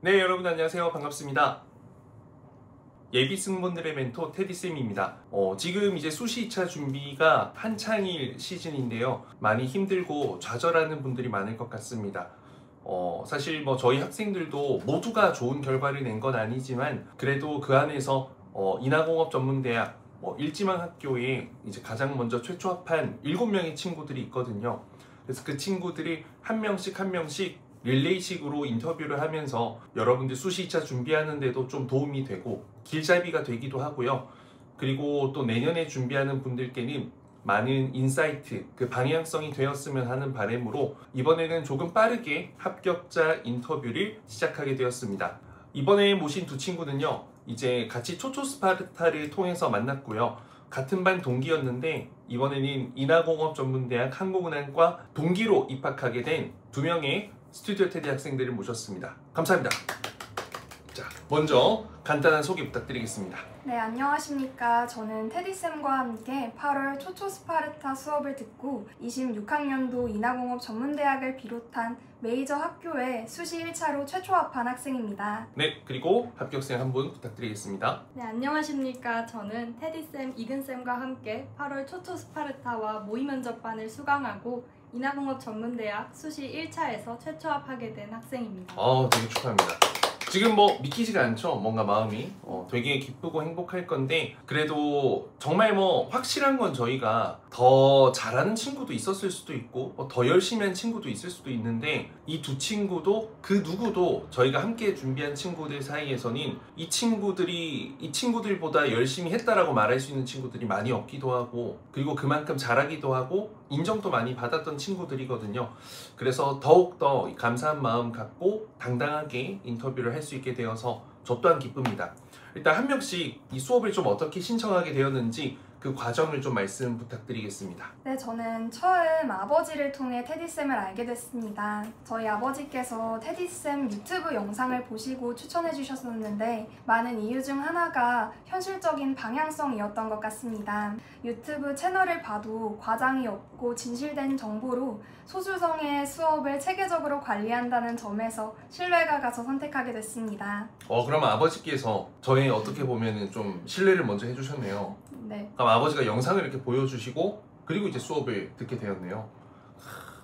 네, 여러분 안녕하세요. 반갑습니다. 예비 승무원들의 멘토 테디쌤입니다. 지금 이제 수시 2차 준비가 한창일 시즌인데요. 많이 힘들고 좌절하는 분들이 많을 것 같습니다. 사실 뭐 저희 학생들도 모두가 좋은 결과를 낸 건 아니지만 그래도 그 안에서 인하공업전문대학 일지망학교에 이제 가장 먼저 최초 합한 7명의 친구들이 있거든요. 그래서 그 친구들이 한 명씩 릴레이식으로 인터뷰를 하면서 여러분들 수시 2차 준비하는데도 좀 도움이 되고 길잡이가 되기도 하고요. 그리고 또 내년에 준비하는 분들께는 많은 인사이트, 그 방향성이 되었으면 하는 바람으로 이번에는 조금 빠르게 합격자 인터뷰를 시작하게 되었습니다. 이번에 모신 두 친구는요, 이제 같이 초초스파르타를 통해서 만났고요. 같은 반 동기였는데 이번에는 인하공업전문대학 항공운항과 동기로 입학하게 된 두 명의 스튜디오 테디 학생들을 모셨습니다. 감사합니다. 자, 먼저 간단한 소개 부탁드리겠습니다. 네, 안녕하십니까. 저는 테디쌤과 함께 8월 초초스파르타 수업을 듣고 26학년도 인하공업전문대학을 비롯한 메이저 학교에 수시 1차로 최초 합한 학생입니다. 네, 그리고 합격생 한 분 부탁드리겠습니다. 네, 안녕하십니까. 저는 테디쌤, 이근쌤과 함께 8월 초초스파르타와 모의면접반을 수강하고 인하공업전문대학 수시 1차에서 최초 합하게 된 학생입니다. 되게 축하합니다. 지금 믿기지가 않죠? 뭔가 마음이 되게 기쁘고 행복할 건데 그래도 정말 확실한 건 저희가 더 잘하는 친구도 있었을 수도 있고 더 열심히 한 친구도 있을 수도 있는데 이 두 친구도 그 누구도 저희가 함께 준비한 친구들 사이에서는 이 친구들보다 열심히 했다라고 말할 수 있는 친구들이 많이 없기도 하고 그리고 그만큼 잘하기도 하고 인정도 많이 받았던 친구들이거든요. 그래서 더욱더 감사한 마음 갖고 당당하게 인터뷰를 할 수 있게 되어서 저 또한 기쁩니다. 일단 한 명씩 이 수업을 좀 어떻게 신청하게 되었는지 그 과정을 좀 말씀 부탁드리겠습니다. 네, 저는 처음 아버지를 통해 테디쌤을 알게 됐습니다. 저희 아버지께서 테디쌤 유튜브 영상을 보시고 추천해 주셨었는데 많은 이유 중 하나가 현실적인 방향성이었던 것 같습니다. 유튜브 채널을 봐도 과장이 없고 진실된 정보로 소수정의 수업을 체계적으로 관리한다는 점에서 신뢰가 가서 선택하게 됐습니다. 그럼 아버지께서 저희 어떻게 보면 좀 신뢰를 먼저 해주셨네요. 네. 그럼 아버지가 영상을 이렇게 보여주시고 그리고 이제 수업을 듣게 되었네요.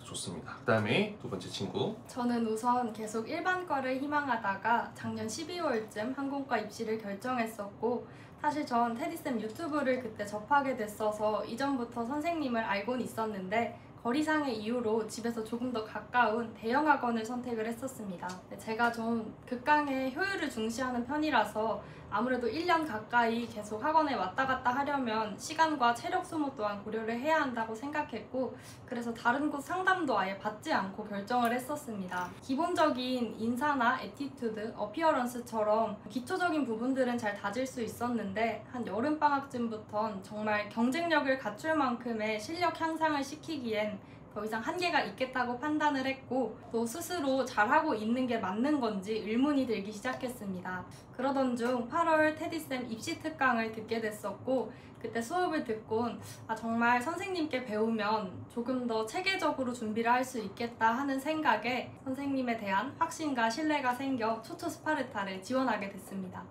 좋습니다. 그 다음에 두 번째 친구. 저는 우선 계속 일반과를 희망하다가 작년 12월쯤 항공과 입시를 결정했었고 사실 전 테디쌤 유튜브를 그때 접하게 됐어서 이전부터 선생님을 알고는 있었는데 거리상의 이유로 집에서 조금 더 가까운 대형 학원을 선택을 했었습니다. 제가 좀 극강의 효율을 중시하는 편이라서 아무래도 1년 가까이 계속 학원에 왔다 갔다 하려면 시간과 체력 소모 또한 고려를 해야 한다고 생각했고 그래서 다른 곳 상담도 아예 받지 않고 결정을 했었습니다. 기본적인 인사나 애티튜드, 어피어런스처럼 기초적인 부분들은 잘 다질 수 있었는데 한 여름방학쯤부턴 정말 경쟁력을 갖출 만큼의 실력 향상을 시키기엔 더 이상 한계가 있겠다고 판단을 했고 또 스스로 잘하고 있는 게 맞는 건지 의문이 들기 시작했습니다. 그러던 중 8월 테디쌤 입시 특강을 듣게 됐었고 그때 수업을 듣곤 정말 선생님께 배우면 조금 더 체계적으로 준비를 할 수 있겠다 하는 생각에 선생님에 대한 확신과 신뢰가 생겨 초초스파르타를 지원하게 됐습니다.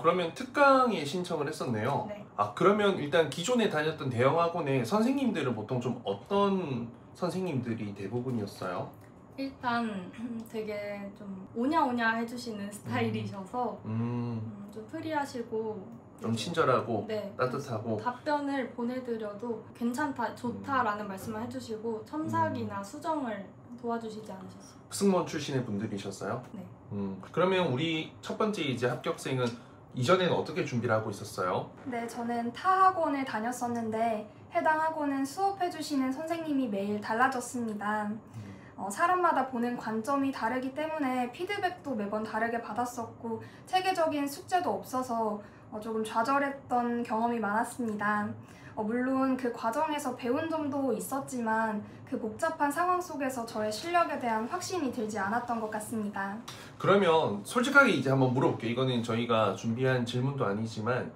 그러면 특강에 신청을 했었네요. 네. 그러면 일단 기존에 다녔던 대형 학원의 선생님들은 보통 좀 어떤 선생님들이 대부분이었어요? 일단 되게 좀 오냐오냐 해주시는 스타일이셔서 좀 프리하시고 좀 친절하고 네, 따뜻하고 답변을 보내드려도 괜찮다, 좋다라는 말씀을 해주시고 첨삭이나 수정을 도와주시지 않으셨어요. 승무원 출신의 분들이셨어요? 네. 그러면 우리 첫 번째 이제 합격생은 이전에는 어떻게 준비를 하고 있었어요? 네, 저는 타 학원을 다녔었는데 해당 학원은 수업해주시는 선생님이 매일 달라졌습니다. 사람마다 보는 관점이 다르기 때문에 피드백도 매번 다르게 받았었고 체계적인 숙제도 없어서 조금 좌절했던 경험이 많았습니다. 물론 그 과정에서 배운 점도 있었지만 그 복잡한 상황 속에서 저의 실력에 대한 확신이 들지 않았던 것 같습니다. 그러면 솔직하게 이제 한번 물어볼게요. 이거는 저희가 준비한 질문도 아니지만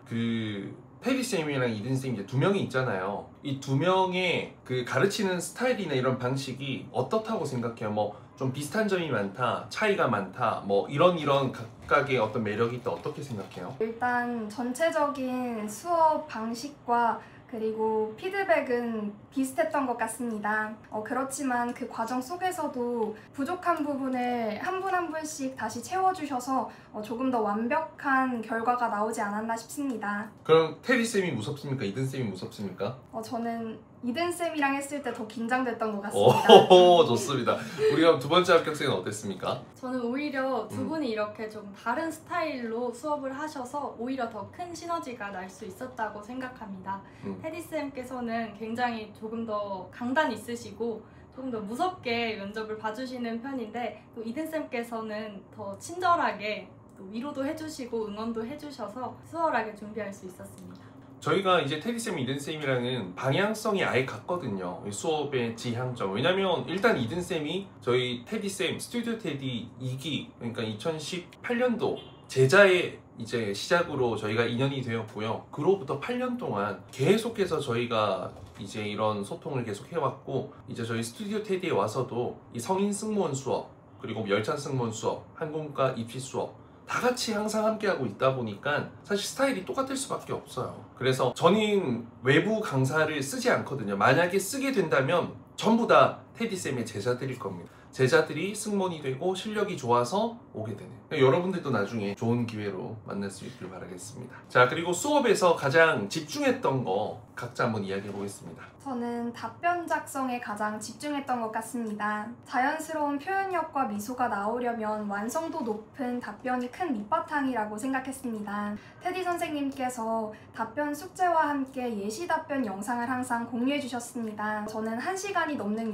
테디쌤이랑 이든쌤 이제 두 명이 있잖아요. 이 두 명의 그 가르치는 스타일이나 이런 방식이 어떻다고 생각해요? 뭐 좀 비슷한 점이 많다, 차이가 많다, 뭐 이런 각각의 어떤 매력이 있다, 어떻게 생각해요? 일단 전체적인 수업 방식과 그리고 피드백은 비슷했던 것 같습니다. 그렇지만 그 과정 속에서도 부족한 부분을 한 분 한 분씩 다시 채워주셔서 조금 더 완벽한 결과가 나오지 않았나 싶습니다. 그럼 테디쌤이 무섭습니까? 이든쌤이 무섭습니까? 저는 이든쌤이랑 했을 때 더 긴장됐던 것 같습니다. 오, 좋습니다. 우리가 두 번째 합격생은 어땠습니까? 저는 오히려 두 분이 이렇게 좀 다른 스타일로 수업을 하셔서 오히려 더 큰 시너지가 날 수 있었다고 생각합니다. 테디쌤께서는 굉장히 조금 더 강단 있으시고 조금 더 무섭게 면접을 봐주시는 편인데 또 이든쌤께서는 더 친절하게 또 위로도 해주시고 응원도 해주셔서 수월하게 준비할 수 있었습니다. 저희가 이제 테디쌤, 이든쌤이랑은 방향성이 아예 같거든요. 수업의 지향점. 왜냐면 일단 이든쌤이 저희 테디쌤, 스튜디오 테디 2기, 그러니까 2018년도 제자의 이제 시작으로 저희가 인연이 되었고요. 그로부터 8년 동안 계속해서 저희가 이제 이런 소통을 계속 해왔고, 이제 저희 스튜디오 테디에 와서도 이 성인 승무원 수업, 그리고 열찬 승무원 수업, 항공과 입시 수업 다 같이 항상 함께하고 있다 보니까 사실 스타일이 똑같을 수밖에 없어요. 그래서 저는 외부 강사를 쓰지 않거든요. 만약에 쓰게 된다면 전부 다 테디쌤의 제자들일 겁니다. 제자들이 승무원이 되고 실력이 좋아서 오게 되는, 여러분들도 나중에 좋은 기회로 만날 수 있길 바라겠습니다. 자, 그리고 수업에서 가장 집중했던 거 각자 한번 이야기해 보겠습니다. 저는 답변 작성에 가장 집중했던 것 같습니다. 자연스러운 표현력과 미소가 나오려면 완성도 높은 답변이 큰 밑바탕이라고 생각했습니다. 테디 선생님께서 답변 숙제와 함께 예시 답변 영상을 항상 공유해 주셨습니다. 저는 1시간이 넘는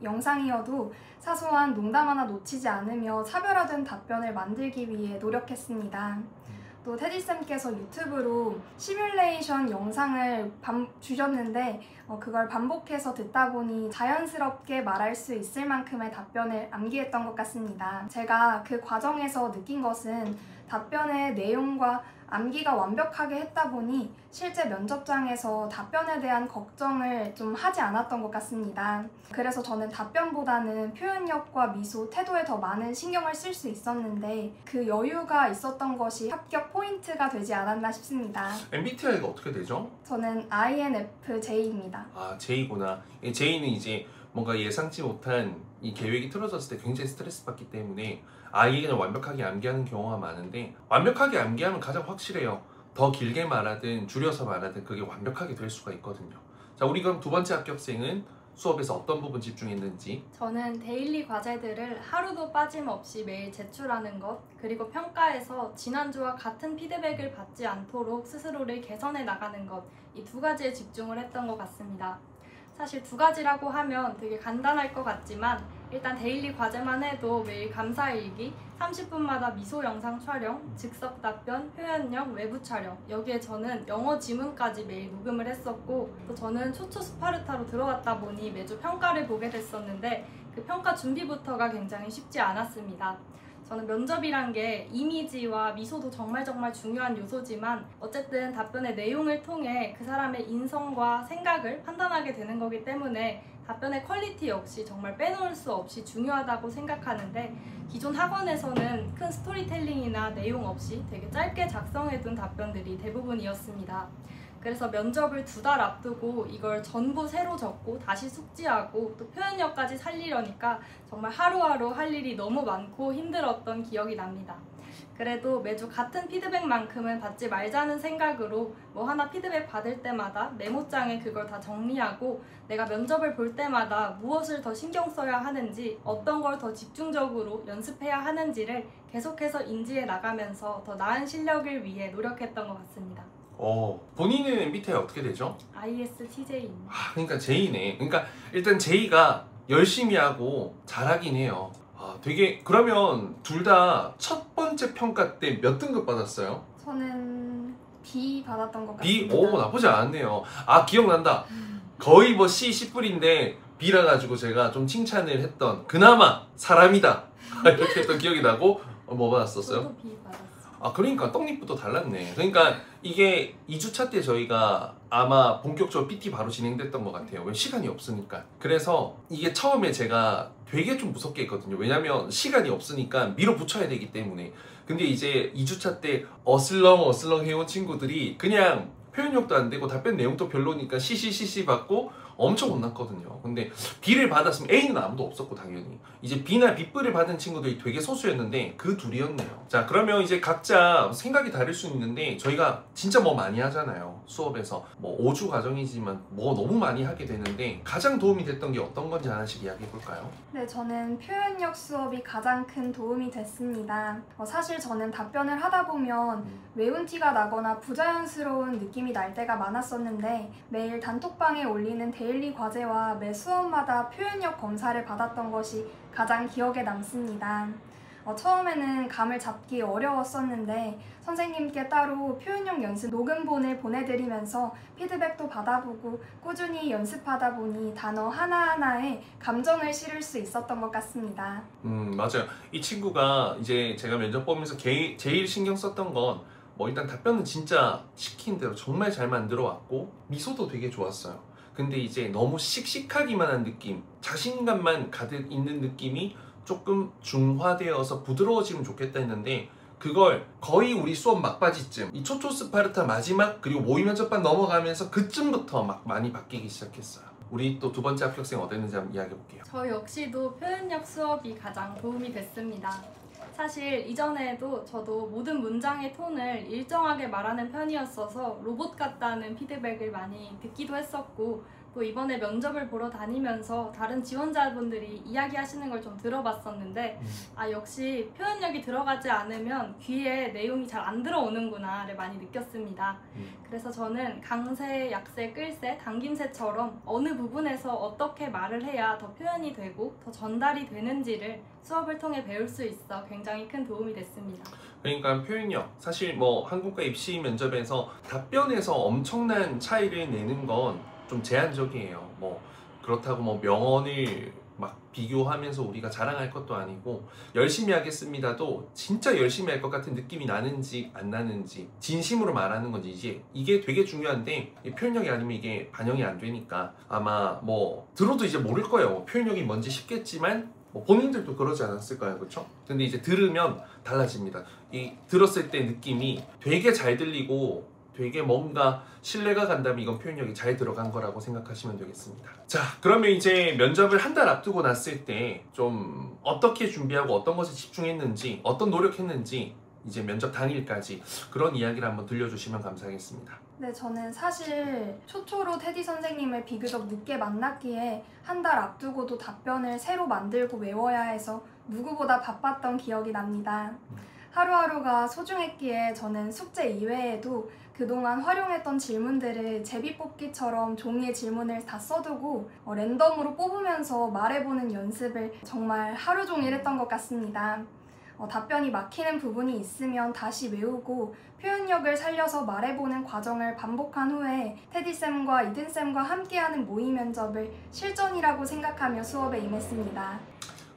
영상이어도 사소한 농담 하나 놓치지 않으며 차별화된 답변을 만들기 위해 노력했습니다. 또 테디쌤께서 유튜브로 시뮬레이션 영상을 주셨는데 그걸 반복해서 듣다 보니 자연스럽게 말할 수 있을 만큼의 답변을 암기했던 것 같습니다. 제가 그 과정에서 느낀 것은 답변의 내용과 암기가 완벽하게 했다 보니 실제 면접장에서 답변에 대한 걱정을 좀 하지 않았던 것 같습니다. 그래서 저는 답변보다는 표현력과 미소, 태도에 더 많은 신경을 쓸 수 있었는데 그 여유가 있었던 것이 합격 포인트가 되지 않았나 싶습니다. MBTI가 어떻게 되죠? 저는 INFJ입니다. 아, J구나. J는 이제 뭔가 예상치 못한 이 계획이 틀어졌을 때 굉장히 스트레스 받기 때문에 아예 그냥 완벽하게 암기하는 경우가 많은데, 완벽하게 암기하면 가장 확실해요. 더 길게 말하든 줄여서 말하든 그게 완벽하게 될 수가 있거든요. 자, 우리 그럼 두 번째 합격생은 수업에서 어떤 부분 집중했는지. 저는 데일리 과제들을 하루도 빠짐없이 매일 제출하는 것, 그리고 평가에서 지난주와 같은 피드백을 받지 않도록 스스로를 개선해 나가는 것, 이 두 가지에 집중을 했던 것 같습니다. 사실 두 가지라고 하면 되게 간단할 것 같지만 일단 데일리 과제만 해도 매일 감사일기, 30분마다 미소 영상 촬영, 즉석 답변, 표현력, 외부 촬영, 여기에 저는 영어 지문까지 매일 녹음을 했었고, 또 저는 초초 스파르타로 들어왔다 보니 매주 평가를 보게 됐었는데 그 평가 준비부터가 굉장히 쉽지 않았습니다. 저는 면접이란 게 이미지와 미소도 정말 중요한 요소지만 어쨌든 답변의 내용을 통해 그 사람의 인성과 생각을 판단하게 되는 거기 때문에 답변의 퀄리티 역시 정말 빼놓을 수 없이 중요하다고 생각하는데, 기존 학원에서는 큰 스토리텔링이나 내용 없이 되게 짧게 작성해둔 답변들이 대부분이었습니다. 그래서 면접을 2달 앞두고 이걸 전부 새로 적고 다시 숙지하고 또 표현력까지 살리려니까 정말 하루하루 할 일이 너무 많고 힘들었던 기억이 납니다. 그래도 매주 같은 피드백만큼은 받지 말자는 생각으로 뭐 하나 피드백 받을 때마다 메모장에 그걸 다 정리하고 내가 면접을 볼 때마다 무엇을 더 신경 써야 하는지, 어떤 걸 더 집중적으로 연습해야 하는지를 계속해서 인지해 나가면서 더 나은 실력을 위해 노력했던 것 같습니다. 본인은 MBTI 어떻게 되죠? ISTJ입니다. 그러니까 J네. 그러니까 일단 J가 열심히 하고 잘하긴 해요. 되게, 그러면 둘 다 첫 번째 평가 때 몇 등급 받았어요? 저는 B 받았던 것 B? 같습니다. 오, 나쁘지 않았네요. 기억난다. 거의 뭐 C, C뿔인데 B라 가지고 제가 좀 칭찬을 했던, 그나마 사람이다 이렇게 했던 기억이 나고. 뭐 받았었어요? 저도 B 받았어요. 아 그러니까 떡잎부터 달랐네. 그러니까 이게 2주차 때 저희가 아마 본격적으로 PT 바로 진행됐던 것 같아요. 왜 시간이 없으니까. 그래서 이게 처음에 제가 되게 좀 무섭게 했거든요. 왜냐면 시간이 없으니까 밀어붙여야 되기 때문에. 근데 이제 2주차 때 어슬렁 해온 친구들이 그냥 표현력도 안 되고 답변 내용도 별로니까 시시 받고 엄청 혼났거든요. 근데 B를 받았으면 A는 아무도 없었고 당연히 이제 B나 B뿔을 받은 친구들이 되게 소수였는데 그 둘이었네요. 자 그러면 이제 각자 생각이 다를 수 있는데 저희가 진짜 뭐 많이 하잖아요. 수업에서 뭐 5주 과정이지만 뭐 너무 많이 하게 되는데 가장 도움이 됐던 게 어떤 건지 하나씩 이야기해 볼까요? 네, 저는 표현력 수업이 가장 큰 도움이 됐습니다. 사실 저는 답변을 하다 보면 외운 티가 나거나 부자연스러운 느낌이 날 때가 많았었는데 매일 단톡방에 올리는 데일리 과제와 매 수업마다 표현력 검사를 받았던 것이 가장 기억에 남습니다. 처음에는 감을 잡기 어려웠었는데 선생님께 따로 표현력 연습 녹음본을 보내드리면서 피드백도 받아보고 꾸준히 연습하다 보니 단어 하나하나에 감정을 실을 수 있었던 것 같습니다. 맞아요. 이 친구가 이제 제가 면접 보면서 제일 신경 썼던 건 뭐 일단 답변은 진짜 시킨 대로 정말 잘 만들어 왔고 미소도 되게 좋았어요. 근데 이제 너무 씩씩하기만 한 느낌, 자신감만 가득 있는 느낌이 조금 중화되어서 부드러워지면 좋겠다 했는데 그걸 거의 우리 수업 막바지쯤 이 초초 스파르타 마지막 그리고 모의 면접반 넘어가면서 그쯤부터 막 많이 바뀌기 시작했어요. 우리 또 두 번째 합격생 어땠는지 한번 이야기해 볼게요. 저 역시도 표현력 수업이 가장 도움이 됐습니다. 사실 이전에도 저도 모든 문장의 톤을 일정하게 말하는 편이었어서 로봇 같다는 피드백을 많이 듣기도 했었고 또 이번에 면접을 보러 다니면서 다른 지원자분들이 이야기하시는 걸 좀 들어봤었는데 역시 표현력이 들어가지 않으면 귀에 내용이 잘 안 들어오는구나를 많이 느꼈습니다. 그래서 저는 강세, 약세, 끌세, 당김세처럼 어느 부분에서 어떻게 말을 해야 더 표현이 되고 더 전달이 되는지를 수업을 통해 배울 수 있어 굉장히 큰 도움이 됐습니다. 그러니까 표현력, 사실 뭐 한국과 입시 면접에서 답변에서 엄청난 차이를 내는 건 좀 제한적이에요. 뭐 그렇다고 뭐 명언을 막 비교하면서 우리가 자랑할 것도 아니고 열심히 하겠습니다도 진짜 열심히 할 것 같은 느낌이 나는지 안 나는지 진심으로 말하는 건지 이게 되게 중요한데 표현력이 아니면 이게 반영이 안 되니까 아마 뭐 들어도 이제 모를 거예요. 표현력이 뭔지 싶겠지만 본인들도 그러지 않았을까요? 그렇죠? 근데 이제 들으면 달라집니다. 이 들었을 때 느낌이 되게 잘 들리고 되게 뭔가 신뢰가 간다면 이건 표현력이 잘 들어간 거라고 생각하시면 되겠습니다. 자, 그러면 이제 면접을 한 달 앞두고 났을 때 좀 어떻게 준비하고 어떤 것에 집중했는지 어떤 노력했는지 이제 면접 당일까지 그런 이야기를 한번 들려주시면 감사하겠습니다. 네, 저는 사실 초초로 테디 선생님을 비교적 늦게 만났기에 한 달 앞두고도 답변을 새로 만들고 외워야 해서 누구보다 바빴던 기억이 납니다. 하루하루가 소중했기에 저는 숙제 이외에도 그동안 활용했던 질문들을 제비뽑기처럼 종이에 질문을 다 써두고 랜덤으로 뽑으면서 말해보는 연습을 정말 하루 종일 했던 것 같습니다. 답변이 막히는 부분이 있으면 다시 외우고 표현력을 살려서 말해보는 과정을 반복한 후에 테디쌤과 이든쌤과 함께하는 모의 면접을 실전이라고 생각하며 수업에 임했습니다.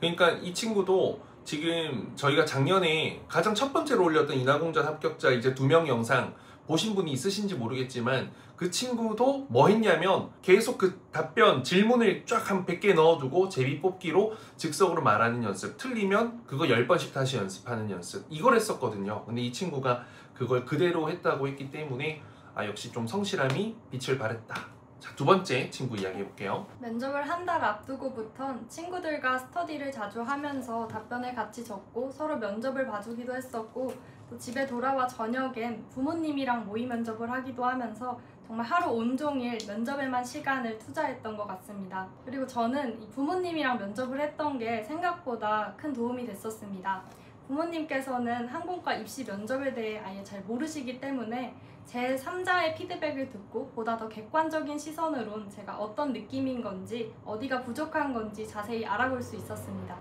그러니까 이 친구도 지금 저희가 작년에 가장 첫 번째로 올렸던 인하공전 합격자 이제 2명 영상 보신 분이 있으신지 모르겠지만 그 친구도 뭐 했냐면 계속 그 답변 질문을 쫙 한 100개 넣어두고 제비뽑기로 즉석으로 말하는 연습, 틀리면 그거 10번씩 다시 연습하는 연습, 이걸 했었거든요. 근데 이 친구가 그걸 그대로 했다고 했기 때문에 역시 좀 성실함이 빛을 발했다. 자, 두 번째 친구 이야기해 볼게요. 면접을 한 달 앞두고부턴 친구들과 스터디를 자주 하면서 답변을 같이 적고 서로 면접을 봐주기도 했었고 또 집에 돌아와 저녁엔 부모님이랑 모의 면접을 하기도 하면서 정말 하루 온종일 면접에만 시간을 투자했던 것 같습니다. 그리고 저는 이 부모님이랑 면접을 했던 게 생각보다 큰 도움이 됐었습니다. 부모님께서는 항공과 입시 면접에 대해 아예 잘 모르시기 때문에 제 3자의 피드백을 듣고 보다 더 객관적인 시선으론 제가 어떤 느낌인 건지 어디가 부족한 건지 자세히 알아볼 수 있었습니다.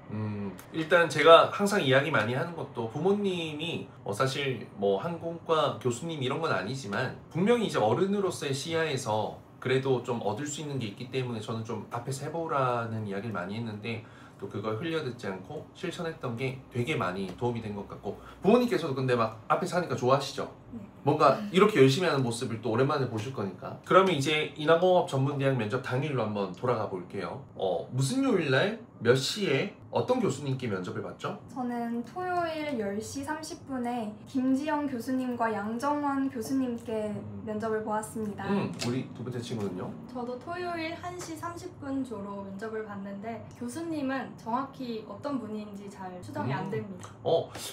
일단 제가 항상 이야기 많이 하는 것도 부모님이 사실 뭐 항공과 교수님 이런 건 아니지만 분명히 이제 어른으로서의 시야에서 그래도 좀 얻을 수 있는 게 있기 때문에 저는 좀 앞에서 해보라는 이야기를 많이 했는데 또 그걸 흘려듣지 않고 실천했던 게 되게 많이 도움이 된 것 같고, 부모님께서도 근데 막 앞에서 하니까 좋아하시죠? 네. 뭔가 이렇게 열심히 하는 모습을 또 오랜만에 보실 거니까. 그러면 이제 인하공업 전문대학 면접 당일로 한번 돌아가 볼게요. 무슨 요일날 몇 시에 어떤 교수님께 면접을 봤죠? 저는 토요일 10시 30분에 김지영 교수님과 양정원 교수님께 면접을 보았습니다. 우리 두 번째 친구는요? 저도 토요일 1시 30분 조로 면접을 봤는데 교수님은 정확히 어떤 분인지 잘 추정이 안 됩니다.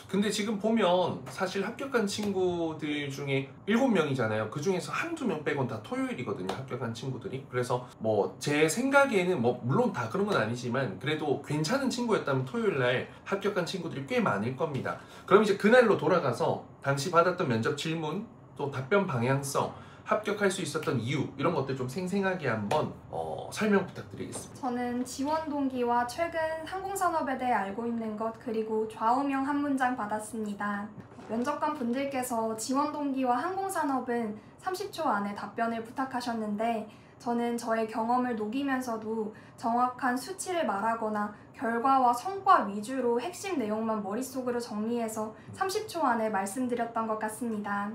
근데 지금 보면 사실 합격한 친구들 중에 7명이잖아요. 그 중에서 한두 명 빼곤 다 토요일이거든요, 합격한 친구들이. 그래서 뭐 제 생각에는 뭐 물론 다 그런 건 아니지만 그래도 괜찮은 친구였다면 토요일날 합격한 친구들이 꽤 많을 겁니다. 그럼 이제 그날로 돌아가서 당시 받았던 면접 질문, 또 답변 방향성, 합격할 수 있었던 이유, 이런 것들 좀 생생하게 한번 설명 부탁드리겠습니다. 저는 지원 동기와 최근 항공산업에 대해 알고 있는 것, 그리고 좌우명 한 문장 받았습니다. 면접관 분들께서 지원 동기와 항공산업은 30초 안에 답변을 부탁하셨는데, 저는 저의 경험을 녹이면서도 정확한 수치를 말하거나 결과와 성과 위주로 핵심 내용만 머릿속으로 정리해서 30초 안에 말씀드렸던 것 같습니다.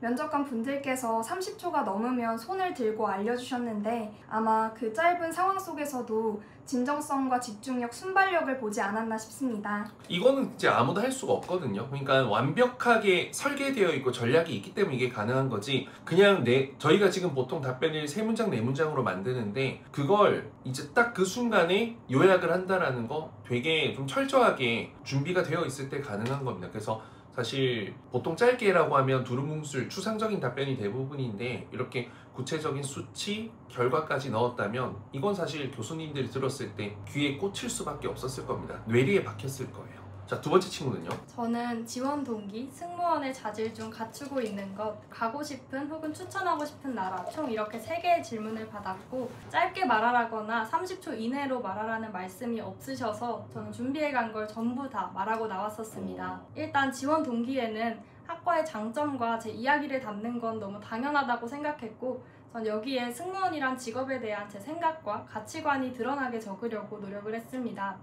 면접관 분들께서 30초가 넘으면 손을 들고 알려주셨는데, 아마 그 짧은 상황 속에서도 진정성과 집중력, 순발력을 보지 않았나 싶습니다. 이거는 이제 아무도 할 수가 없거든요. 그러니까 완벽하게 설계되어 있고 전략이 있기 때문에 이게 가능한 거지, 그냥 저희가 지금 보통 답변을 3문장, 4문장으로 만드는데 그걸 이제 딱 그 순간에 요약을 한다라는 거 되게 좀 철저하게 준비가 되어 있을 때 가능한 겁니다. 그래서 사실 보통 짧게라고 하면 두루뭉술 추상적인 답변이 대부분인데, 이렇게 구체적인 수치, 결과까지 넣었다면 이건 사실 교수님들이 들었을 때 귀에 꽂힐 수밖에 없었을 겁니다. 뇌리에 박혔을 거예요. 자, 두 번째 친구는요? 저는 지원 동기, 승무원의 자질 중 갖추고 있는 것, 가고 싶은 혹은 추천하고 싶은 나라, 총 이렇게 3개의 질문을 받았고, 짧게 말하라거나 30초 이내로 말하라는 말씀이 없으셔서 저는 준비해 간 걸 전부 다 말하고 나왔었습니다. 일단 지원 동기에는 학과의 장점과 제 이야기를 담는 건 너무 당연하다고 생각했고, 전 여기에 승무원이란 직업에 대한 제 생각과 가치관이 드러나게 적으려고 노력을 했습니다.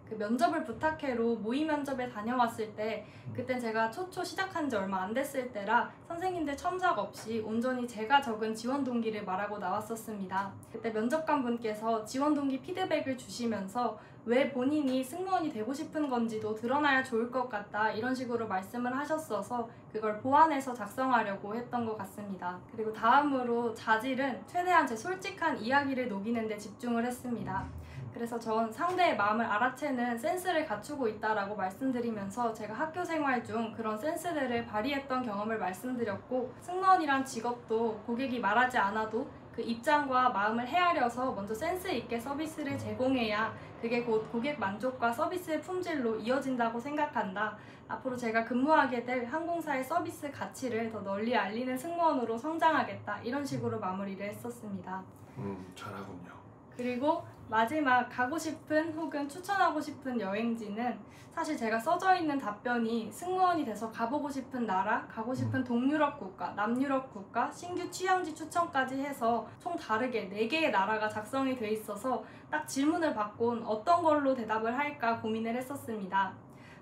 그 면접을 부탁해로 모의 면접에 다녀왔을 때, 그땐 제가 초초 시작한 지 얼마 안 됐을 때라 선생님들 첨삭 없이 온전히 제가 적은 지원 동기를 말하고 나왔었습니다. 그때 면접관 분께서 지원 동기 피드백을 주시면서 왜 본인이 승무원이 되고 싶은 건지도 드러나야 좋을 것 같다, 이런 식으로 말씀을 하셨어서 그걸 보완해서 작성하려고 했던 것 같습니다. 그리고 다음으로 자질은 최대한 제 솔직한 이야기를 녹이는 데 집중을 했습니다. 그래서 전 상대의 마음을 알아채는 센스를 갖추고 있다라고 말씀드리면서 제가 학교 생활 중 그런 센스들을 발휘했던 경험을 말씀드렸고, 승무원이란 직업도 고객이 말하지 않아도 그 입장과 마음을 헤아려서 먼저 센스 있게 서비스를 제공해야 그게 곧 고객 만족과 서비스의 품질로 이어진다고 생각한다. 앞으로 제가 근무하게 될 항공사의 서비스 가치를 더 널리 알리는 승무원으로 성장하겠다, 이런 식으로 마무리를 했었습니다. 잘하군요. 그리고 마지막 가고 싶은 혹은 추천하고 싶은 여행지는 사실 제가 써져 있는 답변이 승무원이 돼서 가보고 싶은 나라, 가고 싶은 동유럽 국가, 남유럽 국가, 신규 휴양지 추천까지 해서 총 다르게 4개의 나라가 작성이 돼 있어서 딱 질문을 받곤 어떤 걸로 대답을 할까 고민을 했었습니다.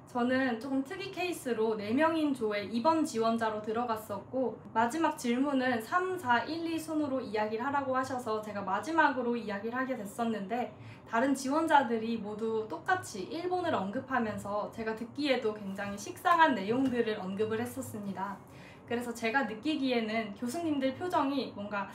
저는 조금 특이 케이스로 4명인 조에 2번 지원자로 들어갔었고, 마지막 질문은 3, 4, 1, 2 순으로 이야기를 하라고 하셔서 제가 마지막으로 이야기를 하게 됐었는데, 다른 지원자들이 모두 똑같이 일본을 언급하면서 제가 듣기에도 굉장히 식상한 내용들을 언급을 했었습니다. 그래서 제가 느끼기에는 교수님들 표정이 뭔가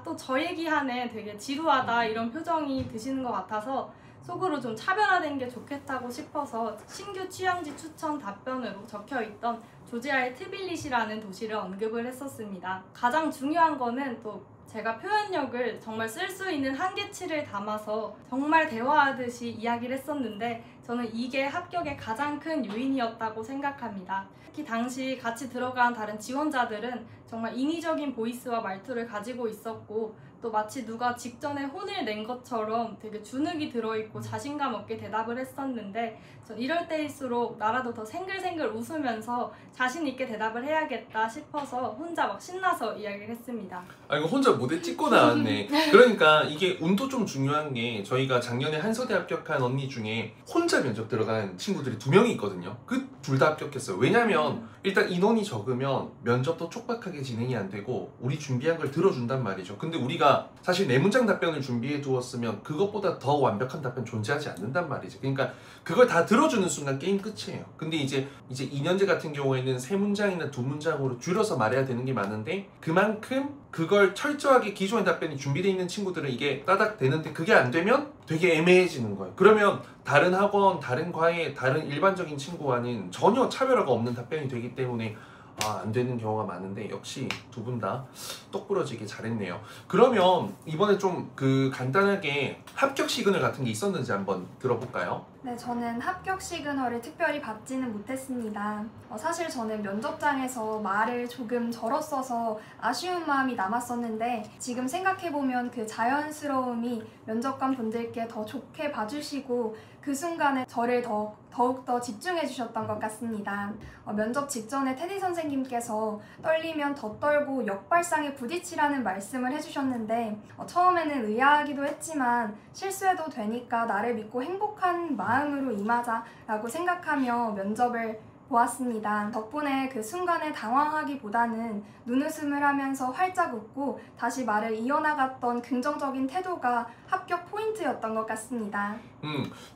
또 저 얘기하네, 되게 지루하다, 이런 표정이 드시는 것 같아서 속으로 좀 차별화된 게 좋겠다고 싶어서 신규 휴양지 추천 답변으로 적혀있던 조지아의 트빌리시라는 도시를 언급을 했었습니다. 가장 중요한 거는 또 제가 표현력을 정말 쓸 수 있는 한계치를 담아서 정말 대화하듯이 이야기를 했었는데, 저는 이게 합격의 가장 큰 요인이었다고 생각합니다. 특히 당시 같이 들어간 다른 지원자들은 정말 인위적인 보이스와 말투를 가지고 있었고, 또 마치 누가 직전에 혼을 낸 것처럼 되게 주눅이 들어있고 자신감 없게 대답을 했었는데 전 이럴 때일수록 나라도 더 생글생글 웃으면서 자신 있게 대답을 해야겠다 싶어서 혼자 막 신나서 이야기를 했습니다. 아, 이거 혼자 무대 찍고 나왔네. 그러니까 이게 운도 좀 중요한 게 저희가 작년에 한서대 합격한 언니 중에 혼자 면접 들어간 친구들이 2명이 있거든요. 그 둘 다 합격했어요. 왜냐면 일단 인원이 적으면 면접도 촉박하게 진행이 안 되고 우리 준비한 걸 들어준단 말이죠. 근데 우리가 사실 4문장 답변을 준비해 두었으면 그것보다 더 완벽한 답변 존재하지 않는단 말이죠. 그러니까 그걸 다 들어주는 순간 게임 끝이에요. 근데 이제 2년제 같은 경우에는 3문장이나 2문장으로 줄여서 말해야 되는 게 많은데 그만큼 그걸 철저하게 기존의 답변이 준비되어 있는 친구들은 이게 따닥 되는데 그게 안 되면 되게 애매해지는 거예요. 그러면 다른 학원, 다른 과외, 다른 일반적인 친구와는 전혀 차별화가 없는 답변이 되기 때문에 안 되는 경우가 많은데 역시 두 분 다 똑부러지게 잘했네요. 그러면 이번에 좀 간단하게 합격 시그널 같은 게 있었는지 한번 들어볼까요? 네, 저는 합격 시그널을 특별히 받지는 못했습니다. 사실 저는 면접장에서 말을 조금 절었어서 아쉬운 마음이 남았었는데 지금 생각해보면 그 자연스러움이 면접관 분들께 더 좋게 봐주시고 그 순간에 저를 더욱더 집중해 주셨던 것 같습니다. 면접 직전에 테디 선생님께서 떨리면 더 떨고 역발상에 부딪히라는 말씀을 해주셨는데 처음에는 의아하기도 했지만 실수해도 되니까 나를 믿고 행복한 마음으로 임하자 라고 생각하며 면접을 보았습니다. 덕분에 그 순간에 당황하기보다는 눈웃음을 하면서 활짝 웃고 다시 말을 이어나갔던 긍정적인 태도가 합격 포인트였던 것 같습니다.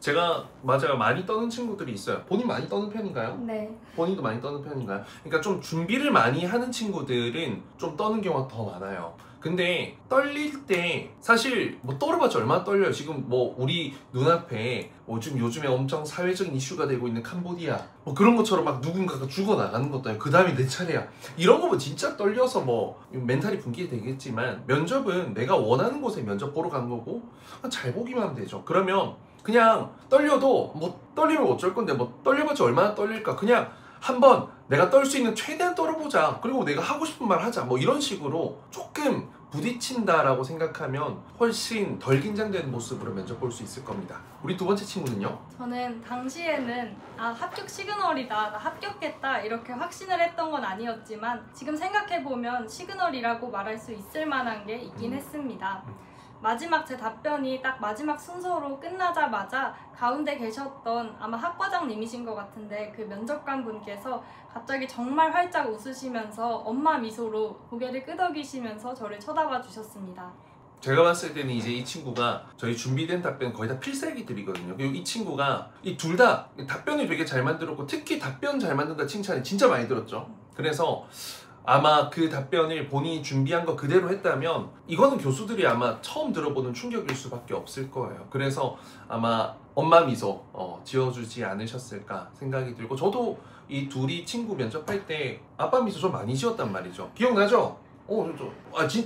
제가 맞아요. 많이 떠는 친구들이 있어요. 본인 많이 떠는 편인가요? 네. 본인도 많이 떠는 편인가요? 그러니까 좀 준비를 많이 하는 친구들은 좀 떠는 경우가 더 많아요. 근데 떨릴 때 사실 뭐 떨어봤자 얼마나 떨려요. 지금 뭐 우리 눈앞에 지금 요즘에 엄청 사회적인 이슈가 되고 있는 캄보디아 뭐 그런 것처럼 막 누군가가 죽어나가는 것도 아니고 그 다음에 내 차례야. 이런 거면 진짜 떨려서 뭐 멘탈이 붕괴되겠지만 면접은 내가 원하는 곳에 면접 보러 간 거고 잘 보기만 하면 되죠. 그러면 그냥 떨려도 뭐 떨리면 어쩔 건데 뭐 떨려봤자 얼마나 떨릴까. 그냥 한번 내가 떨 수 있는 최대한 떨어보자. 그리고 내가 하고 싶은 말 하자. 뭐 이런 식으로 조금 부딪힌다라고 생각하면 훨씬 덜 긴장되는 모습으로 면접 볼 수 있을 겁니다. 우리 두 번째 친구는요? 저는 당시에는 합격 시그널이다, 나 합격했다 이렇게 확신을 했던 건 아니었지만 지금 생각해보면 시그널이라고 말할 수 있을 만한 게 있긴 했습니다. 마지막 제 답변이 딱 마지막 순서로 끝나자마자 가운데 계셨던 아마 학과장님이신 것 같은데 그 면접관 분께서 갑자기 정말 활짝 웃으시면서 엄마 미소로 고개를 끄덕이시면서 저를 쳐다봐 주셨습니다. 제가 봤을 때는 이제 이 친구가 저희 준비된 답변 거의 다 필살기들이거든요. 그리고 이 친구가 이 둘 다 답변을 되게 잘 만들었고 특히 답변 잘 만든다 칭찬이 진짜 많이 들었죠. 그래서 아마 그 답변을 본인이 준비한 거 그대로 했다면 이거는 교수들이 아마 처음 들어보는 충격일 수밖에 없을 거예요. 그래서 아마 엄마 미소 지어주지 않으셨을까 생각이 들고 저도 이 둘이 친구 면접할 때 아빠 미소 좀 많이 지었단 말이죠. 기억나죠?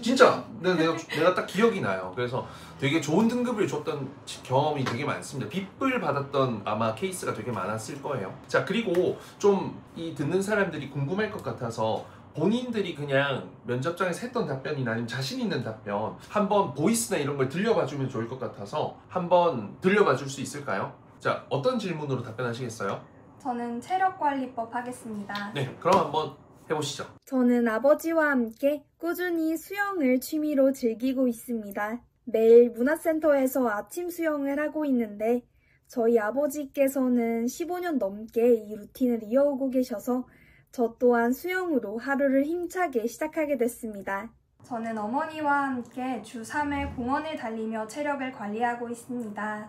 진짜 내가 딱 기억이 나요. 그래서 되게 좋은 등급을 줬던 경험이 되게 많습니다. 빗불 받았던 아마 케이스가 되게 많았을 거예요. 자, 그리고 좀 이 듣는 사람들이 궁금할 것 같아서 본인들이 그냥 면접장에서 했던 답변이나 아니면 자신 있는 답변 한번 보이스나 이런 걸 들려봐 주면 좋을 것 같아서 한번 들려봐 줄 수 있을까요? 자, 어떤 질문으로 답변하시겠어요? 저는 체력관리법 하겠습니다. 네, 그럼 한번 해보시죠. 저는 아버지와 함께 꾸준히 수영을 취미로 즐기고 있습니다. 매일 문화센터에서 아침 수영을 하고 있는데 저희 아버지께서는 15년 넘게 이 루틴을 이어오고 계셔서 저 또한 수영으로 하루를 힘차게 시작하게 됐습니다. 저는 어머니와 함께 주 3회 공원을 달리며 체력을 관리하고 있습니다.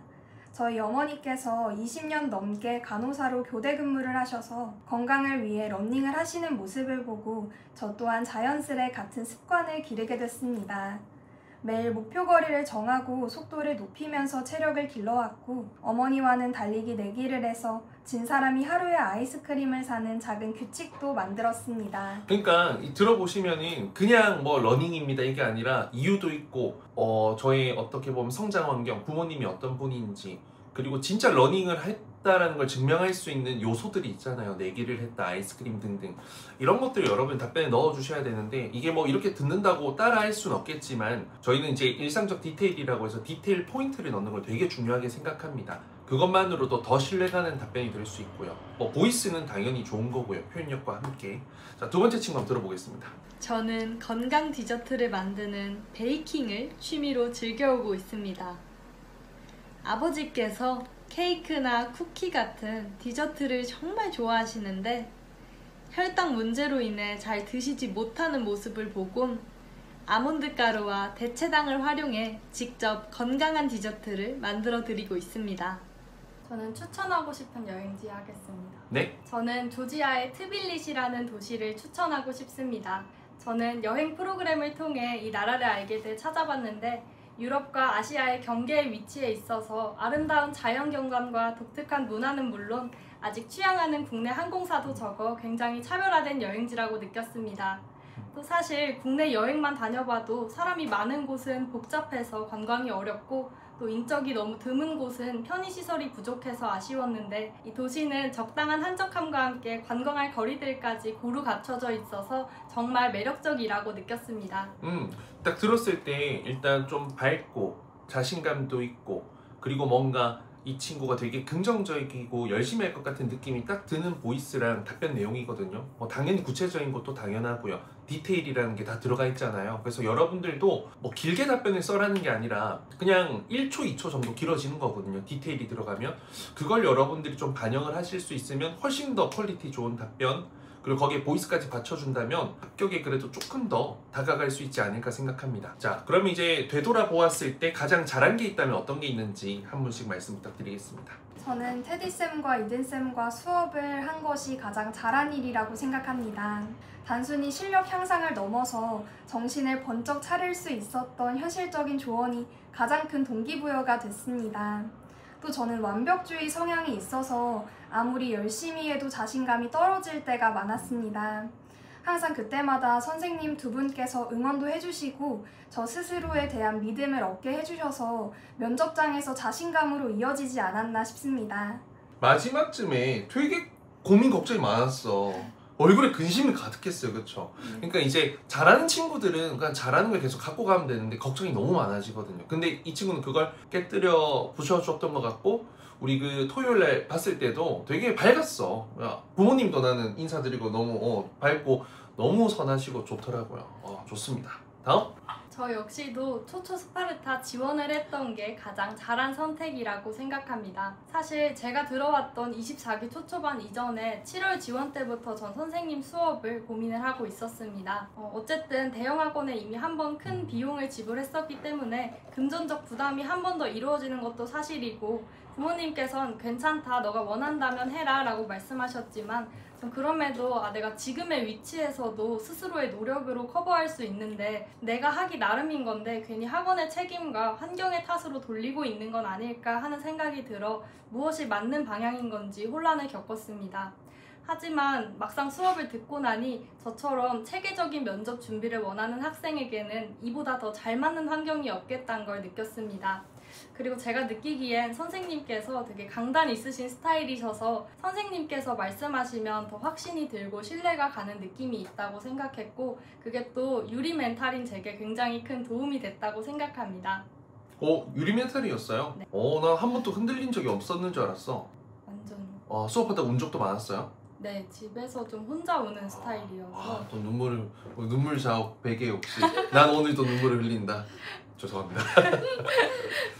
저희 어머니께서 20년 넘게 간호사로 교대 근무를 하셔서 건강을 위해 러닝을 하시는 모습을 보고 저 또한 자연스레 같은 습관을 기르게 됐습니다. 매일 목표 거리를 정하고 속도를 높이면서 체력을 길러왔고 어머니와는 달리기 내기를 해서 진 사람이 하루에 아이스크림을 사는 작은 규칙도 만들었습니다. 그러니까 들어보시면은 그냥 뭐 러닝입니다 이게 아니라 이유도 있고 저의 어떻게 보면 성장 환경, 부모님이 어떤 분인지 그리고 진짜 러닝을 했다라는 걸 증명할 수 있는 요소들이 있잖아요. 내기를 했다, 아이스크림 등등. 이런 것들 여러분 답변에 넣어주셔야 되는데, 이게 뭐 이렇게 듣는다고 따라할 수는 없겠지만 저희는 이제 일상적 디테일이라고 해서 디테일 포인트를 넣는 걸 되게 중요하게 생각합니다. 그것만으로도 더 신뢰가는 답변이 될 수 있고요. 뭐 보이스는 당연히 좋은 거고요. 표현력과 함께. 자, 두 번째 친구 한번 들어보겠습니다. 저는 건강 디저트를 만드는 베이킹을 취미로 즐겨오고 있습니다. 아버지께서 케이크나 쿠키 같은 디저트를 정말 좋아하시는데 혈당 문제로 인해 잘 드시지 못하는 모습을 보곤 아몬드 가루와 대체당을 활용해 직접 건강한 디저트를 만들어 드리고 있습니다. 저는 추천하고 싶은 여행지 하겠습니다. 네? 저는 조지아의 트빌리시라는 도시를 추천하고 싶습니다. 저는 여행 프로그램을 통해 이 나라를 알게 돼 찾아봤는데 유럽과 아시아의 경계에 위치해 있어서 아름다운 자연경관과 독특한 문화는 물론 아직 취향하는 국내 항공사도 적어 굉장히 차별화된 여행지라고 느꼈습니다. 또 사실 국내 여행만 다녀봐도 사람이 많은 곳은 복잡해서 관광이 어렵고 또 인적이 너무 드문 곳은 편의시설이 부족해서 아쉬웠는데 이 도시는 적당한 한적함과 함께 관광할 거리들까지 고루 갖춰져 있어서 정말 매력적이라고 느꼈습니다. 딱 들었을 때 일단 좀 밝고 자신감도 있고 그리고 뭔가 이 친구가 되게 긍정적이고 열심히 할 것 같은 느낌이 딱 드는 보이스랑 답변 내용이거든요. 뭐 당연히 구체적인 것도 당연하고요. 디테일이라는 게 다 들어가 있잖아요. 그래서 여러분들도 뭐 길게 답변을 써라는 게 아니라 그냥 1초, 2초 정도 길어지는 거거든요. 디테일이 들어가면. 그걸 여러분들이 좀 반영을 하실 수 있으면 훨씬 더 퀄리티 좋은 답변, 그리고 거기에 보이스까지 받쳐준다면 합격에 그래도 조금 더 다가갈 수 있지 않을까 생각합니다. 자, 그럼 이제 되돌아보았을 때 가장 잘한 게 있다면 어떤 게 있는지 한 분씩 말씀 부탁드리겠습니다. 저는 테디쌤과 이든쌤과 수업을 한 것이 가장 잘한 일이라고 생각합니다. 단순히 실력 향상을 넘어서 정신을 번쩍 차릴 수 있었던 현실적인 조언이 가장 큰 동기부여가 됐습니다. 또 저는 완벽주의 성향이 있어서 아무리 열심히 해도 자신감이 떨어질 때가 많았습니다. 항상 그때마다 선생님 두 분께서 응원도 해주시고 저 스스로에 대한 믿음을 얻게 해주셔서 면접장에서 자신감으로 이어지지 않았나 싶습니다. 마지막쯤에 되게 고민 걱정이 많았어. 얼굴에 근심이 가득했어요. 그쵸? 그러니까 이제 잘하는 친구들은 그냥 잘하는 걸 계속 갖고 가면 되는데 걱정이 너무 많아지거든요. 근데 이 친구는 그걸 깨뜨려 부셔줬던 것 같고 우리 그 토요일날 봤을 때도 되게 밝았어. 부모님도 나는 인사드리고 너무 밝고 너무 선하시고 좋더라고요. 좋습니다. 다음? 저 역시도 초초 스파르타 지원을 했던 게 가장 잘한 선택이라고 생각합니다. 사실 제가 들어왔던 24기 초초반 이전에 7월 지원 때부터 전 선생님 수업을 고민을 하고 있었습니다. 어쨌든 대형학원에 이미 한 번 큰 비용을 지불했었기 때문에 금전적 부담이 한 번 더 이루어지는 것도 사실이고 부모님께서는 괜찮다, 너가 원한다면 해라 라고 말씀하셨지만 전 그럼에도 내가 지금의 위치에서도 스스로의 노력으로 커버할 수 있는데 내가 하기 나름인 건데 괜히 학원의 책임과 환경의 탓으로 돌리고 있는 건 아닐까 하는 생각이 들어 무엇이 맞는 방향인 건지 혼란을 겪었습니다. 하지만 막상 수업을 듣고 나니 저처럼 체계적인 면접 준비를 원하는 학생에게는 이보다 더 잘 맞는 환경이 없겠다는 걸 느꼈습니다. 그리고 제가 느끼기엔 선생님께서 되게 강단 있으신 스타일이셔서 선생님께서 말씀하시면 더 확신이 들고 신뢰가 가는 느낌이 있다고 생각했고 그게 또 유리 멘탈인 제게 굉장히 큰 도움이 됐다고 생각합니다. 유리 멘탈이었어요? 네. 난 한 번도 흔들린 적이 없었는 줄 알았어. 완전. 수업하다 운 적도 많았어요? 네, 집에서 좀 혼자 우는 스타일이어서. 또 눈물 자욱 베개 혹시 난 오늘도 눈물을 흘린다. 죄송합니다.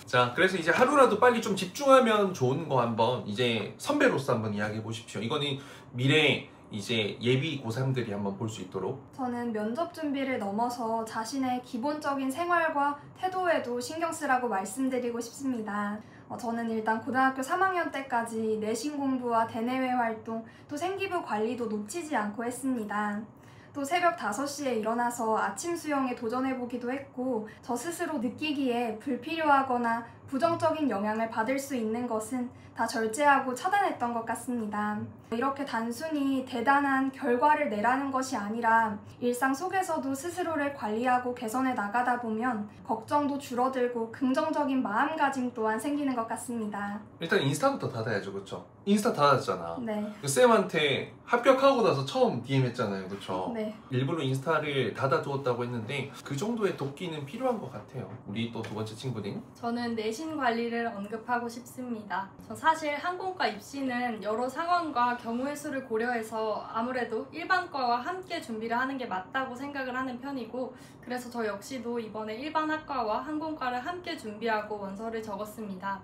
자, 그래서 이제 하루라도 빨리 좀 집중하면 좋은 거 한번 이제 선배로서 한번 이야기해 보십시오. 이거는 미래 이제 예비 고3들이 한번 볼 수 있도록. 저는 면접 준비를 넘어서 자신의 기본적인 생활과 태도에도 신경 쓰라고 말씀드리고 싶습니다. 저는 일단 고등학교 3학년 때까지 내신 공부와 대내외 활동, 또 생기부 관리도 놓치지 않고 했습니다. 또 새벽 5시에 일어나서 아침 수영에 도전해보기도 했고 저 스스로 느끼기에 불필요하거나 부정적인 영향을 받을 수 있는 것은 다 절제하고 차단했던 것 같습니다. 이렇게 단순히 대단한 결과를 내라는 것이 아니라 일상 속에서도 스스로를 관리하고 개선해 나가다 보면 걱정도 줄어들고 긍정적인 마음가짐 또한 생기는 것 같습니다. 일단 인스타부터 닫아야죠, 그쵸? 인스타 닫았잖아. 네. 쌤한테 합격하고 나서 처음 DM 했잖아요, 그쵸? 네. 일부러 인스타를 닫아두었다고 했는데 그 정도의 도끼는 필요한 것 같아요. 우리 또 두 번째 친구는? 저는 내신 관리를 언급하고 싶습니다. 전 사실 항공과 입시는 여러 상황과 경우의 수를 고려해서 아무래도 일반과와 함께 준비를 하는 게 맞다고 생각을 하는 편이고, 그래서 저 역시도 이번에 일반학과와 항공과를 함께 준비하고 원서를 적었습니다.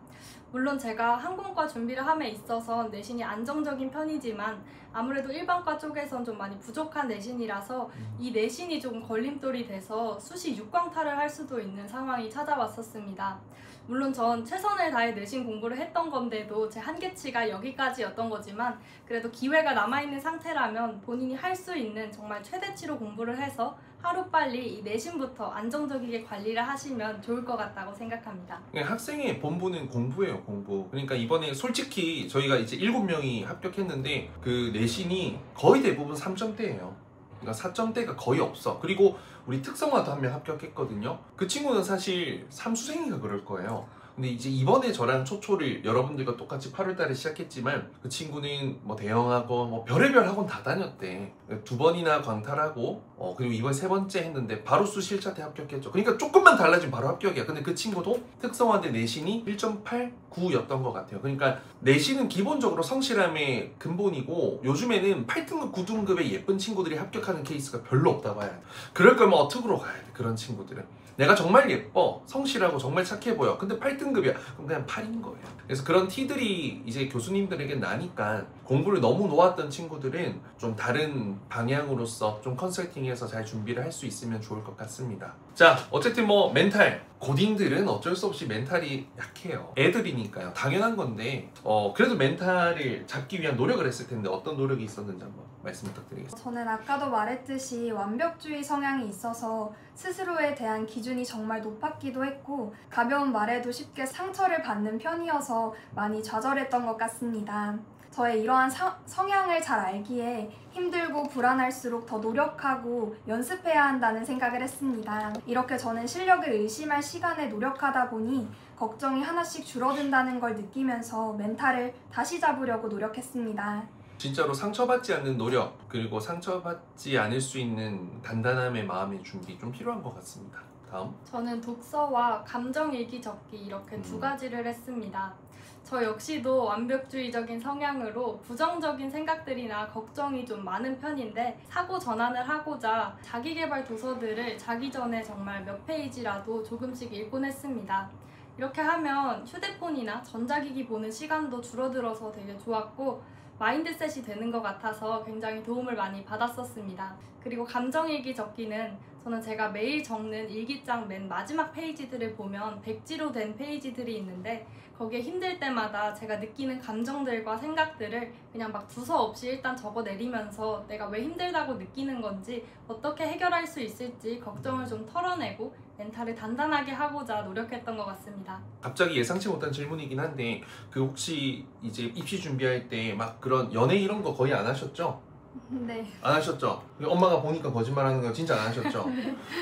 물론 제가 항공과 준비를 함에 있어서 내신이 안정적인 편이지만 아무래도 일반과 쪽에선 좀 많이 부족한 내신이라서 이 내신이 조금 걸림돌이 돼서 수시 육광탈을 할 수도 있는 상황이 찾아왔었습니다. 물론 전 최선을 다해 내신 공부를 했던 건데도 제 한계치가 여기까지였던 거지만 그래도 기회가 남아있는 상태라면 본인이 할 수 있는 정말 최대치로 공부를 해서 하루빨리 이 내신부터 안정적이게 관리를 하시면 좋을 것 같다고 생각합니다. 학생의 본부는 공부예요, 공부. 그러니까 이번에 솔직히 저희가 이제 7명이 합격했는데 그 내신이 거의 대부분 3점대예요. 그러니까 4점대가 거의 없어. 그리고 우리 특성화도 한 명 합격했거든요. 그 친구는 사실 삼수생이가 그럴 거예요. 근데 이제 이번에 저랑 초초를 여러분들과 똑같이 8월달에 시작했지만 그 친구는 뭐 대형학원, 뭐 별의별 학원 다 다녔대. 2번이나 광탈하고 그리고 이번 3번째 했는데 바로 수시 1차 때 합격했죠. 그러니까 조금만 달라지면 바로 합격이야. 근데 그 친구도 특성화대 내신이 1.89였던 것 같아요. 그러니까 내신은 기본적으로 성실함의 근본이고 요즘에는 8등급, 9등급의 예쁜 친구들이 합격하는 케이스가 별로 없다고 해야 돼. 그럴 거면 어특으로 가야 돼, 그런 친구들은. 내가 정말 예뻐, 성실하고 정말 착해 보여. 근데 8등급이야. 그럼 그냥 8인 거예요. 그래서 그런 티들이 이제 교수님들에게 나니까 공부를 너무 놓았던 친구들은 좀 다른 방향으로서 좀 컨설팅해서 잘 준비를 할 수 있으면 좋을 것 같습니다. 자, 어쨌든 뭐 멘탈, 고딩들은 어쩔 수 없이 멘탈이 약해요. 애들이니까요. 당연한 건데 그래도 멘탈을 잡기 위한 노력을 했을 텐데 어떤 노력이 있었는지 한번 말씀 부탁드리겠습니다. 저는 아까도 말했듯이 완벽주의 성향이 있어서 스스로에 대한 기준이 정말 높았기도 했고 가벼운 말에도 쉽게 상처를 받는 편이어서 많이 좌절했던 것 같습니다. 저의 이러한 성향을 잘 알기에 힘들고 불안할수록 더 노력하고 연습해야 한다는 생각을 했습니다. 이렇게 저는 실력을 의심할 시간에 노력하다 보니 걱정이 하나씩 줄어든다는 걸 느끼면서 멘탈을 다시 잡으려고 노력했습니다. 진짜로 상처받지 않는 노력, 그리고 상처받지 않을 수 있는 단단함의 마음의 준비 좀 필요한 것 같습니다. 다음. 저는 독서와 감정일기 적기 이렇게 두 가지를 했습니다. 저 역시도 완벽주의적인 성향으로 부정적인 생각들이나 걱정이 좀 많은 편인데 사고 전환을 하고자 자기계발 도서들을 자기 전에 정말 몇 페이지라도 조금씩 읽곤 했습니다. 이렇게 하면 휴대폰이나 전자기기 보는 시간도 줄어들어서 되게 좋았고 마인드셋이 되는 것 같아서 굉장히 도움을 많이 받았었습니다. 그리고 감정일기 적기는 저는 제가 매일 적는 일기장 맨 마지막 페이지들을 보면 백지로 된 페이지들이 있는데 거기에 힘들 때마다 제가 느끼는 감정들과 생각들을 그냥 막 두서없이 일단 적어내리면서 내가 왜 힘들다고 느끼는 건지 어떻게 해결할 수 있을지 걱정을 좀 털어내고 멘탈을 단단하게 하고자 노력했던 것 같습니다. 갑자기 예상치 못한 질문이긴 한데 그 혹시 이제 입시 준비할 때 막 그런 연애 이런 거 거의 안 하셨죠? 네. 안 하셨죠? 엄마가 보니까 거짓말하는 거 진짜 안 하셨죠?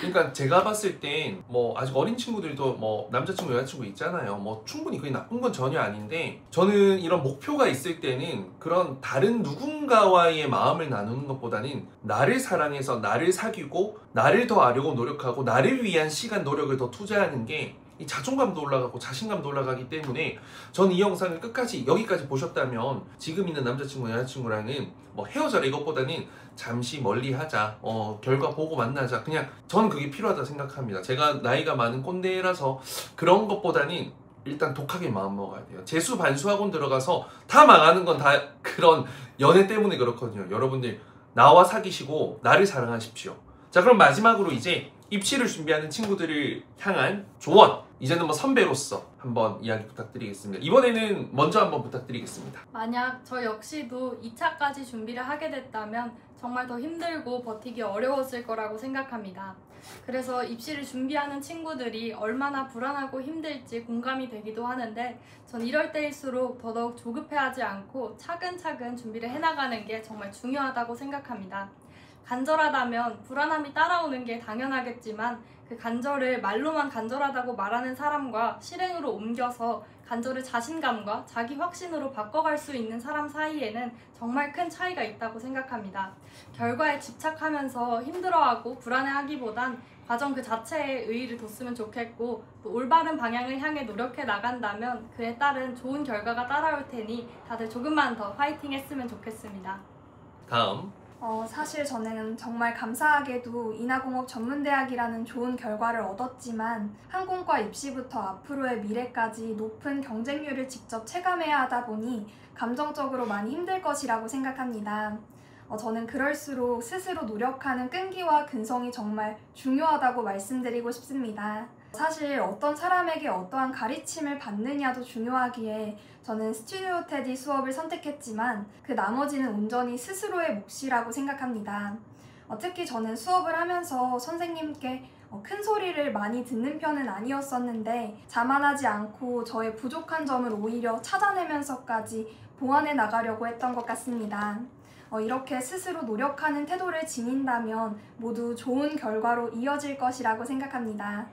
그러니까 제가 봤을 땐 뭐 아직 어린 친구들도 뭐 남자친구 여자친구 있잖아요. 뭐 충분히 그게 나쁜 건 전혀 아닌데 저는 이런 목표가 있을 때는 그런 다른 누군가와의 마음을 나누는 것보다는 나를 사랑해서 나를 사귀고 나를 더 알려고 노력하고 나를 위한 시간 노력을 더 투자하는 게 이 자존감도 올라가고 자신감도 올라가기 때문에 저는 이 영상을 끝까지 여기까지 보셨다면 지금 있는 남자친구 여자친구랑은 뭐 헤어져라 이것보다는 잠시 멀리 하자, 결과 보고 만나자, 그냥 저는 그게 필요하다 생각합니다. 제가 나이가 많은 꼰대라서 그런 것보다는 일단 독하게 마음 먹어야 돼요. 재수 반수 학원 들어가서 다 망하는 건 다 그런 연애 때문에 그렇거든요. 여러분들 나와 사귀시고 나를 사랑하십시오. 자, 그럼 마지막으로 이제 입시를 준비하는 친구들을 향한 조언, 이제는 뭐 선배로서 한번 이야기 부탁드리겠습니다. 이번에는 먼저 한번 부탁드리겠습니다. 만약 저 역시도 2차까지 준비를 하게 됐다면 정말 더 힘들고 버티기 어려웠을 거라고 생각합니다. 그래서 입시를 준비하는 친구들이 얼마나 불안하고 힘들지 공감이 되기도 하는데 전 이럴 때일수록 더더욱 조급해하지 않고 차근차근 준비를 해나가는 게 정말 중요하다고 생각합니다. 간절하다면 불안함이 따라오는 게 당연하겠지만 그 간절을 말로만 간절하다고 말하는 사람과 실행으로 옮겨서 간절을 자신감과 자기 확신으로 바꿔갈 수 있는 사람 사이에는 정말 큰 차이가 있다고 생각합니다. 결과에 집착하면서 힘들어하고 불안해하기보단 과정 그 자체에 의의를 뒀으면 좋겠고 또 올바른 방향을 향해 노력해 나간다면 그에 따른 좋은 결과가 따라올 테니 다들 조금만 더 파이팅 했으면 좋겠습니다. 다음. 사실 저는 정말 감사하게도 인하공업 전문대학이라는 좋은 결과를 얻었지만 항공과 입시부터 앞으로의 미래까지 높은 경쟁률을 직접 체감해야 하다 보니 감정적으로 많이 힘들 것이라고 생각합니다. 저는 그럴수록 스스로 노력하는 끈기와 근성이 정말 중요하다고 말씀드리고 싶습니다. 사실 어떤 사람에게 어떠한 가르침을 받느냐도 중요하기에 저는 스튜디오 테디 수업을 선택했지만 그 나머지는 온전히 스스로의 몫이라고 생각합니다. 특히 저는 수업을 하면서 선생님께 큰 소리를 많이 듣는 편은 아니었었는데 자만하지 않고 저의 부족한 점을 오히려 찾아내면서까지 보완해 나가려고 했던 것 같습니다. 이렇게 스스로 노력하는 태도를 지닌다면 모두 좋은 결과로 이어질 것이라고 생각합니다.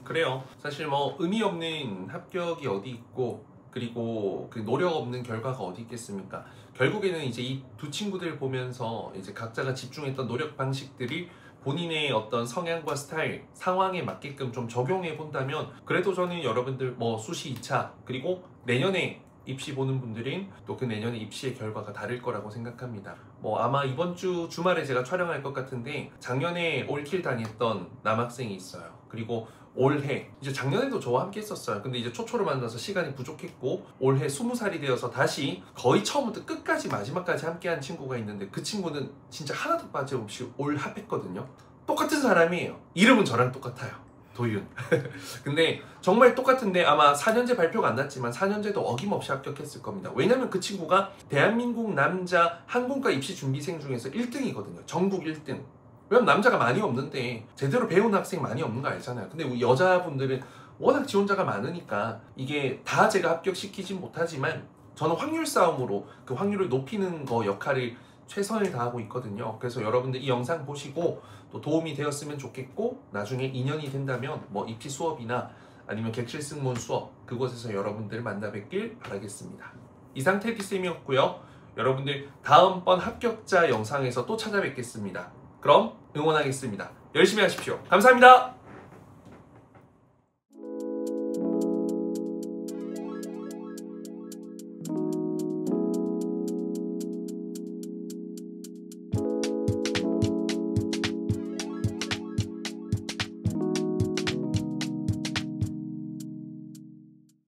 그래요. 사실 뭐 의미 없는 합격이 어디 있고 그리고 그 노력 없는 결과가 어디 있겠습니까? 결국에는 이제 이 두 친구들 보면서 이제 각자가 집중했던 노력 방식들이 본인의 어떤 성향과 스타일, 상황에 맞게끔 좀 적용해 본다면 그래도 저는 여러분들 뭐 수시 2차 그리고 내년에 입시 보는 분들은 또 그 내년에 입시의 결과가 다를 거라고 생각합니다. 뭐 아마 이번 주 주말에 제가 촬영할 것 같은데 작년에 올킬 다녔던 남학생이 있어요. 그리고 올해 이제 작년에도 저와 함께 했었어요. 근데 이제 초초를 만나서 시간이 부족했고 올해 20살이 되어서 다시 거의 처음부터 끝까지 마지막까지 함께한 친구가 있는데 그 친구는 진짜 하나도 빠짐없이 올 합했거든요. 똑같은 사람이에요. 이름은 저랑 똑같아요. 도윤. 근데 정말 똑같은데 아마 4년제 발표가 안 났지만 4년제도 어김없이 합격했을 겁니다. 왜냐면 그 친구가 대한민국 남자 항공과 입시 준비생 중에서 1등이거든요. 전국 1등. 왜냐면 남자가 많이 없는데 제대로 배운 학생 많이 없는 거 알잖아요. 근데 우리 여자분들은 워낙 지원자가 많으니까 이게 다 제가 합격시키진 못하지만 저는 확률 싸움으로 그 확률을 높이는 거 역할을 최선을 다하고 있거든요. 그래서 여러분들 이 영상 보시고 또 도움이 되었으면 좋겠고 나중에 인연이 된다면 뭐 입시 수업이나 아니면 객실 승무원 수업 그곳에서 여러분들 만나 뵙길 바라겠습니다. 이상 테디쌤이었고요. 여러분들 다음번 합격자 영상에서 또 찾아뵙겠습니다. 그럼 응원하겠습니다. 열심히 하십시오. 감사합니다.